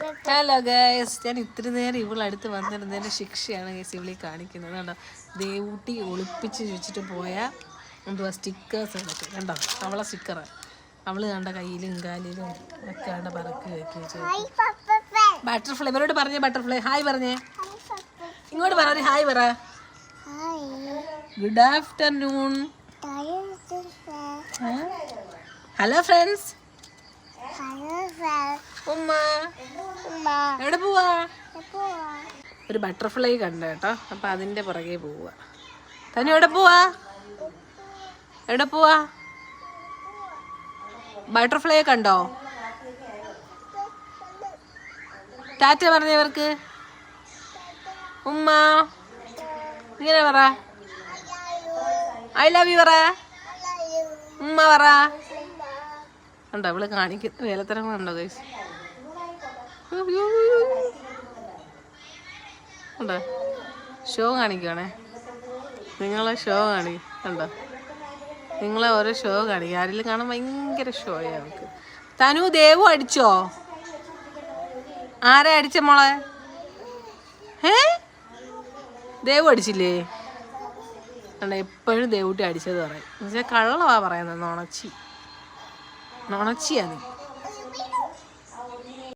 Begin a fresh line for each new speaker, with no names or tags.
Hello guys, ഞാൻ ഇത്തിരി നേരം ഇവളടുത്ത് വന്നിരുന്നതിൻ്റെ ശിക്ഷയാണ് ഗൈസ് ഇവളീ കാണിക്കുന്നത്. കണ്ടോ, ദേവൂട്ടി ഒളിപ്പിച്ച് വെച്ചിട്ട് പോയ എന്തുവാ സ്റ്റിക്കേഴ്സ് എന്നൊക്കെ കണ്ടോ, അവളെ സ്റ്റിക്കറാണ്. അവള് കണ്ട കയ്യിലും കാലിലും ഒക്കെ കണ്ട പറക്കി വെക്കി വെച്ചു. ബട്ടർഫ്ലൈ ഇവരോട് പറഞ്ഞേ, ബട്ടർഫ്ലൈ ഹായ് പറഞ്ഞേ, ഇങ്ങോട്ട് പറഞ്ഞേ ഹായ് പറ. Good afternoon. Hello friends. ഉമ്മ എവിടെ പോവാ? ഒരു ബട്ടർഫ്ലൈ കണ്ട കേട്ടോ, അപ്പൊ അതിന്റെ പുറകെ പോവാ. തനി എവിടെ പോവാ? എവിടെ പോവാ? ബട്ടർഫ്ലൈ കണ്ടോ? ടാറ്റ പറഞ്ഞവർക്ക്. ഉമ്മ ഇങ്ങനെ പറ, ഐ ലവ് യു പറ. ഉമ്മ പറ. ഉണ്ടോ അവള് കാണിക്കുന്ന വേലത്തരങ്ങളുണ്ടോ ഗൈസ്? ഉണ്ടോ ഷോ കാണിക്കുവാണേ, നിങ്ങളെ ഷോ കാണിക്കണ്ടോ, നിങ്ങളെ ഓരോ ഷോ കാണിക്കുക. ആരെങ്കിലും കാണാൻ ഭയങ്കര ഷോയാ അവൾക്ക്. തനു ദേവു അടിച്ചോ? ആരാ അടിച്ച മോളെ? ദേവു അടിച്ചില്ലേ? കണ്ടോ എപ്പോഴും ദേവൂട്ടി അടിച്ചത് പറയും. എന്നുവെച്ചാൽ കള്ളവാ പറയുന്നത്, നുണച്ചിയാ നീ.